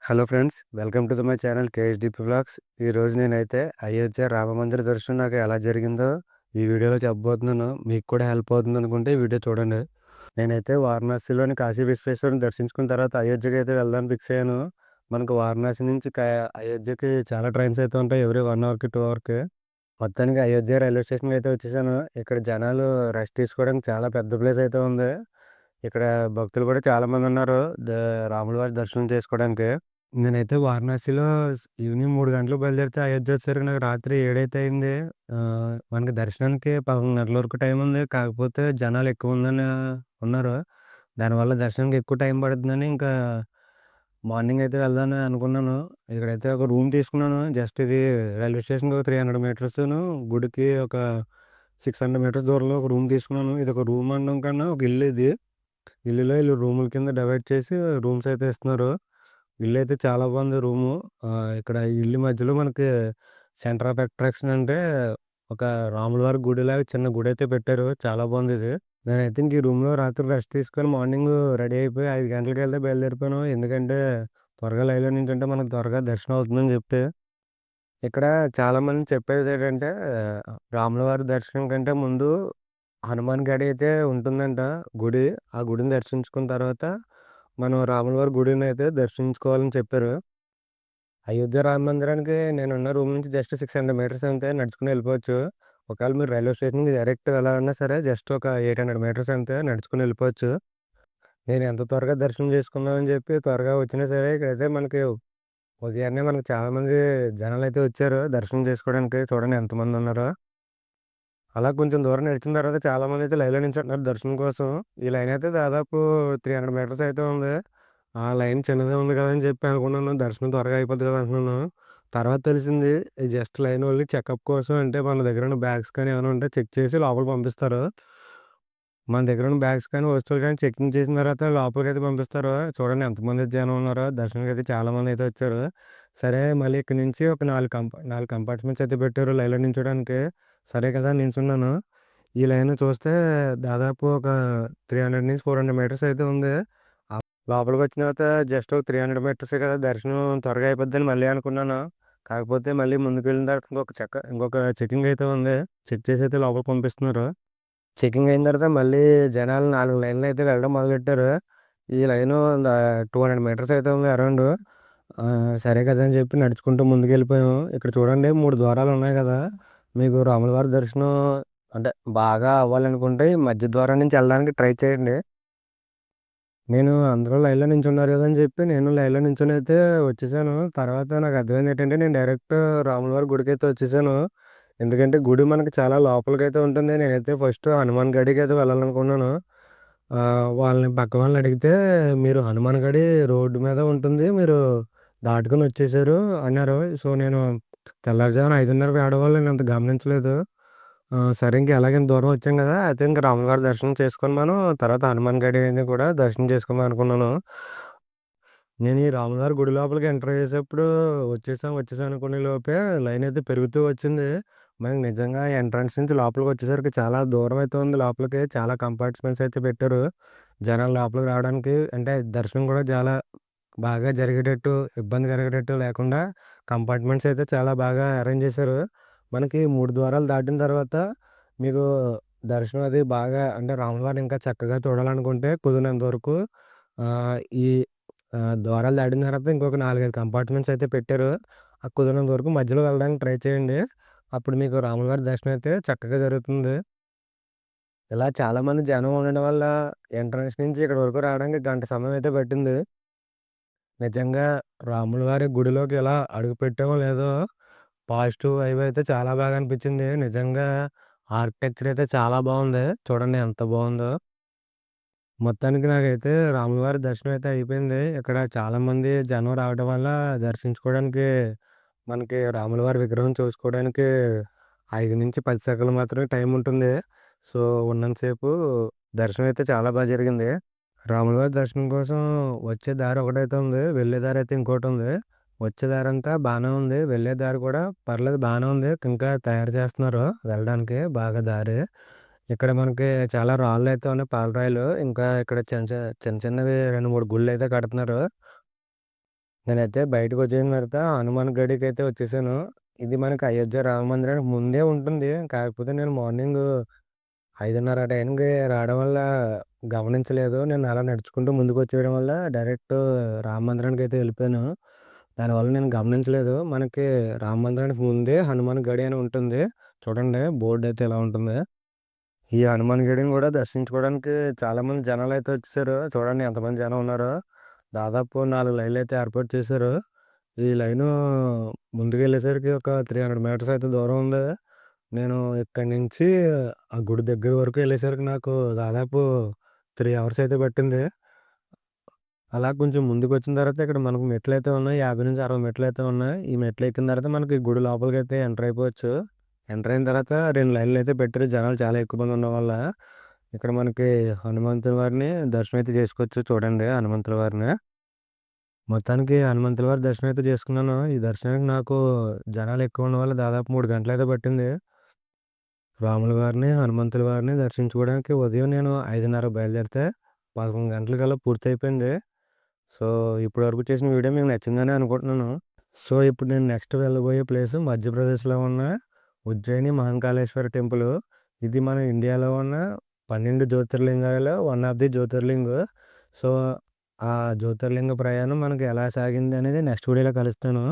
Hello friends, welcome to my channel KSDP vlogs. ఈరోజు నేనైతే అయోధ్య రామమందిర దర్శనం నాకు ఎలా జరిగిందో ఈ వీడియోలో చెప్పబోతున్నాను. మీకు కూడా హెల్ప్ అవుతుంది అనుకుంటే ఈ వీడియో చూడండి. నేనైతే వారణాసిలోని కాశీ విశ్వేశ్వరుని దర్శించుకున్న తర్వాత అయోధ్యకి అయితే వెళ్దామని ఫిక్స్ అయ్యాను. మనకు వారణాసి నుంచి అయోధ్యకి చాలా ట్రైన్స్ అయితే ఉంటాయి, ఎవ్రీ 1 అవర్కి 2 అవర్కి. మొత్తానికి అయోధ్య రైల్వే స్టేషన్కి అయితే వచ్చేసాను. ఇక్కడ జనాలు రెస్ట్ తీసుకోవడానికి చాలా పెద్ద ప్లేస్ అయితే ఉంది. ఇక్కడ భక్తులు కూడా చాలా మంది ఉన్నారు రాముల వారి దర్శనం చేసుకోవడానికి. నేనైతే వారణాసిలో ఈవినింగ్ 3 గంటలకు బయలుదేరితే అయోధ్య వచ్చేసరికి నాకు రాత్రి 7 అయితే అయింది. మనకి దర్శనానికి 11 గంటల వరకు టైం ఉంది. కాకపోతే జనాలు ఎక్కువ ఉన్నారు. దానివల్ల దర్శనానికి ఎక్కువ టైం పడుతుందని ఇంకా మార్నింగ్ అయితే వెళ్దామని అనుకున్నాను. ఇక్కడైతే ఒక రూమ్ తీసుకున్నాను. జస్ట్ ఇది రైల్వే స్టేషన్‌కి ఒక 300 మీటర్సును, గుడికి ఒక 600 మీటర్స్ దూరంలో ఒక రూమ్ తీసుకున్నాను. ఇది ఒక రూమ్ అనడం కన్నా ఒక ఇల్లు ఇది. ఇల్లులో ఈళ్ళు రూముల కింద డివైడ్ చేసి రూమ్స్ అయితే ఇస్తున్నారు. ఇల్లయితే చాలా బాగుంది రూము. ఇక్కడ ఈ ఇల్లు మధ్యలో మనకి సెంటర్ ఆఫ్ అట్రాక్షన్ అంటే ఒక రాముల వారి గుడిలాగా చిన్న గుడైతే పెట్టారు. చాలా బాగుందిది. నేనైతే ఇంక ఈ రూమ్‌లో రాత్రి రెస్ట్ తీసుకొని మార్నింగ్ రెడీ అయిపోయి 5 గంటలకెళ్తే బయలుదేరిపోయాను. ఎందుకంటే త్వరగా లైన్‌లో నించుంటే మనకు త్వరగా దర్శనం అవుతుందని చెప్పి. ఇక్కడ చాలామంది చెప్పేదేంటంటే రాముల వారి దర్శనం కంటే ముందు హనుమాన్ గడి అయితే ఉంటుందంట గుడి. ఆ గుడిని దర్శించుకున్న తర్వాత మనం రాముల వారి గుడినైతే దర్శించుకోవాలని చెప్పారు. అయోధ్య రామ మందిరానికి నేనున్న రూమ్ నుంచి జస్ట్ 600 మీటర్స్ అంతే, నడుచుకొని వెళ్ళిపోవచ్చు. ఒకవేళ మీరు రైల్వే స్టేషన్‌కి డైరెక్ట్ వెళ్ళాలన్నా సరే జస్ట్ ఒక 800 మీటర్స్ అంతే, నడుచుకొని వెళ్ళిపోవచ్చు. నేను ఎంత త్వరగా దర్శనం చేసుకుందామని చెప్పి త్వరగా వచ్చినా సరే ఇక్కడైతే మనకి ఉదయాన్నే మనకు చాలామంది జనాలైతే వచ్చారు దర్శనం చేసుకోవడానికి. చూడండి ఎంతమంది ఉన్నారో. అలా కొంచెం దూరం నడిచిన తర్వాత చాలామందయితే లైన్‌లో నించుంటున్నారు దర్శనం కోసం. ఈ లైన్ అయితే దాదాపు 300 మీటర్స్ అయితే ఉంది. ఆ లైన్ చిన్నదే ఉంది కదా అని చెప్పి అనుకున్నాను. దర్శనం త్వరగా అయిపోద్ది కదా అనుకున్నాను. తర్వాత తెలిసింది ఇది జస్ట్ లైన్ ఓన్లీ చెకప్ కోసం. అంటే మన దగ్గర ఉన్న బ్యాగ్స్ కానీ ఏమైనా ఉంటే చెక్ చేసి లోపలికి పంపిస్తారు. మన దగ్గర ఉన్న బ్యాగ్స్ కానీ, వస్తువులు కానీ చెకింగ్ చేసిన తర్వాత లోపలికైతే పంపిస్తారు. చూడండి ఎంతమంది జనం ఉన్నారో. దర్శనానికైతే చాలామందయితే వచ్చారు. సరే మళ్ళీ ఇక్కడి నుంచి ఒక 4 కంపార్ట్మెంట్స్ అయితే పెట్టారు లైన్‌లో నించోడానికి. సరే కదా అని నించున్నాను. ఈ లైన్ చూస్తే దాదాపు ఒక 300-400 మీటర్స్ అయితే ఉంది. లోపలికొచ్చిన తర్వాత జస్ట్ ఒక 300 మీటర్సే కదా దర్శనం త్వరగా అయిపోద్దని మళ్ళీ అనుకున్నాను. కాకపోతే మళ్ళీ ముందుకెళ్ళిన తర్వాత ఇంకొక చెకింగ్ అయితే ఉంది. చెక్ చేసైతే లోపలికి పంపిస్తున్నారు. చెకింగ్ అయిన తర్వాత మళ్ళీ జనాలు 4 లైన్‌లో అయితే వెళ్ళడం మొదలెట్టారు. ఈ లైను 200 మీటర్స్ అయితే ఉంది అరౌండు. సరే కదా అని చెప్పి నడుచుకుంటూ ముందుకెళ్ళిపోయాము. ఇక్కడ చూడండి 3 ద్వారాలున్నాయి కదా! మీకు రాముల వారి దర్శనం అంటే బాగా అవ్వాలనుకుంటే ఈ మధ్య ద్వారం నుంచి వెళ్ళడానికి ట్రై చేయండి. నేను అందరూ లైన్‌లో నించున్నారు కదా అని చెప్పి నేను లైన్‌లో నించొనైతే వచ్చేసాను. తర్వాత నాకు అర్థమైంది ఏంటంటే నేను డైరెక్ట్ రాముల వారి గుడికైతే వచ్చేసాను. ఎందుకంటే గుడి మనకి చాలా లోపలికైతే ఉంటుంది. నేనైతే ఫస్ట్ హనుమాన్ గడికైతే వెళ్ళాలనుకున్నాను. వాళ్ళని పక్క వాళ్ళని అడిగితే మీరు హనుమాన్ గడి రోడ్డు మీద ఉంటుంది. మీరు దాటుకొని వచ్చేసారు అన్నారు. సో, నేను తెల్లారుజామున 5:30 ఆడవాళ్ళు నేనంత గమనించలేదు. సరే ఇంక ఎలాగో ఇంత దూరం వచ్చాం కదా! అయితే ఇంక రాముల వారి దర్శనం చేసుకొని మనం తర్వాత హనుమాన్ గడి అనేది కూడా దర్శనం చేసుకుందాం అనుకున్నాను. నేను ఈ రాములవారి గుడి లోపలికి ఎంటర్ చేసేప్పుడు వచ్చేసాం అనుకునే లోపే లైన్ అయితే పెరుగుతూ వచ్చింది. మనకి నిజంగా ఎంట్రన్స్ నుంచి లోపలికి వచ్చేసరికి చాలా దూరం అయితే ఉంది లోపలికి. చాలా కంపార్ట్మెంట్స్ అయితే పెట్టారు. జనాలు లోపలికి రావడానికి అంటే దర్శనం కూడా చాలా బాగా జరిగేటట్టు, ఇబ్బంది కలిగేటట్టు లేకుండా కంపార్ట్మెంట్స్ అయితే చాలా బాగా అరేంజ్ చేశారు. మనకి 3 ద్వారాలు దాటిన తర్వాత మీకు దర్శనం అది బాగా అంటే రాములవారిని ఇంకా చక్కగా చూడాలనుకుంటే కుదిరినంత వరకు ఈ ద్వారాలు దాటిన తర్వాత ఇంకొక 4, 5 కంపార్ట్మెంట్స్ అయితే పెట్టారు. కుదిరినంత వరకు మధ్యలో వెళ్ళడానికి ట్రై చేయండి. అప్పుడు మీకు రాములవారి దర్శనం అయితే చక్కగా జరుగుతుంది. ఇలా చాలామంది జనం ఉండడం వల్ల ఎంట్రన్స్ నుంచి ఇక్కడి వరకు రావడానికి గంట సమయం అయితే పట్టింది. నిజంగా రాముల వారి గుడిలోకి ఎలా అడుగుపెట్టామో లేదో పాజిటివ్ వైబ్ అయితే చాలా బాగా అనిపించింది. నిజంగా ఆర్కిటెక్చర్ అయితే చాలా బావుంది. చూడండి ఎంత బావుందో. మొత్తానికి నాకైతే రాములవారి దర్శనం అయితే అయిపోయింది. ఇక్కడ చాలామంది జనం రావడం వల్ల దర్శించుకోవడానికి మనకి రాములవారి విగ్రహం చూసుకోవడానికి 5-10 సెకన్లు మాత్రమే టైం ఉంటుంది. సో, ఉన్నంత సేపు దర్శనం అయితే చాలా జరిగింది. రాములవారి దర్శనం కోసం వచ్చే దారి ఒకటైతే ఉంది. వెళ్ళే దారి అయితే ఇంకోటుంది. వచ్చే దారంతా బానే ఉంది. వెళ్ళే దారి కూడా పర్లేదు బానే ఉంది. ఇంకా తయారు చేస్తున్నారు వెళ్ళడానికి బాగా దారి. ఇక్కడ మనకి చాలా రాళ్ళైతే ఉన్నాయి. పాలరాయిలు. ఇంకా ఇక్కడ చిన్న చిన్నవి 2, 3 గుళ్ళైతే కడుతున్నారు. నేనైతే బయటకొచ్చేసిన తర్వాత హనుమాన్ గడికైతే వచ్చేసాను. ఇది మనకి అయోధ్య రామ మందిరానికి ముందే ఉంటుంది. కాకపోతే నేను మార్నింగు 5:30 ఆ టైంకి రావడం వల్ల గమనించలేదు. నేను అలా నడుచుకుంటూ ముందుకొచ్చేయడం వల్ల డైరెక్ట్ రామ మందిరానికైతే వెళ్ళిపోయాను. దానివల్ల నేను గమనించలేదు. మనకి రామ మందిరానికి ముందే హనుమాన్ గడి అని ఉంటుంది. చూడండి బోర్డయితే ఇలా ఉంటుంది. ఈ హనుమాన్ గడిని గూడా దర్శించుకోవడానికి చాలామంది జనాలైతే వచ్చేసారు. చూడండి ఎంతమంది జనం ఉన్నారో. దాదాపు 4 లైన్‌లయితే ఏర్పాటు చేశారు. ఈ లైను ముందుకెళ్ళేసరికి ఒక 300 మీటర్స్ అయితే దూరం ఉంది. నేను ఇక్కడి నుంచి ఆ గుడి దగ్గర వరకు ఎళ్ళేసరికి నాకు దాదాపు 3 అవర్స్ అయితే పట్టింది. అలా కొంచెం ముందుకొచ్చిన తర్వాత ఇక్కడ మనకు మెట్లయితే ఉన్నాయి. 50-60 మెట్లయితే ఉన్నాయి. ఈ మెట్లెక్కిన తర్వాత మనకి గుడి లోపలికైతే ఎంటర్ అయిపోవచ్చు. ఎంటర్ అయిన తర్వాత 2 లైన్‌లయితే పెట్టారు. జనాలు చాలా ఎక్కువ మంది ఉండడం వల్ల. ఇక్కడ మనకి హనుమంతుల వారిని దర్శనం అయితే చేసుకోవచ్చు. చూడండి హనుమంతుల వారిని. మొత్తానికి హనుమంతుల వారి దర్శనం అయితే చేసుకున్నాను. ఈ దర్శనానికి నాకు జనాలు ఎక్కువ ఉండడం వల్ల దాదాపు 3 గంటలయితే పట్టింది. రాముల వారిని, హనుమంతుల వారిని దర్శించుకోవడానికి ఉదయం నేను 5:30 బయలుదేరితే 11 గంటలకల్లా పూర్తయిపోయింది. సో, ఇప్పటి వరకు చేసిన వీడియో మీకు నచ్చిందనే అనుకుంటున్నాను. సో, ఇప్పుడు నేను నెక్స్ట్ వెళ్ళబోయే ప్లేస్ మధ్యప్రదేశ్‌లో ఉన్న ఉజ్జయిని మహంకాళేశ్వర టెంపుల్. ఇది మన ఇండియాలో ఉన్న 12 జ్యోతిర్లింగాలలో one of the Jyotirling. So, ఆ జ్యోతిర్లింగ ప్రయాణం మనకి ఎలా సాగింది అనేది నెక్స్ట్ వీడియోలో కలుస్తాను.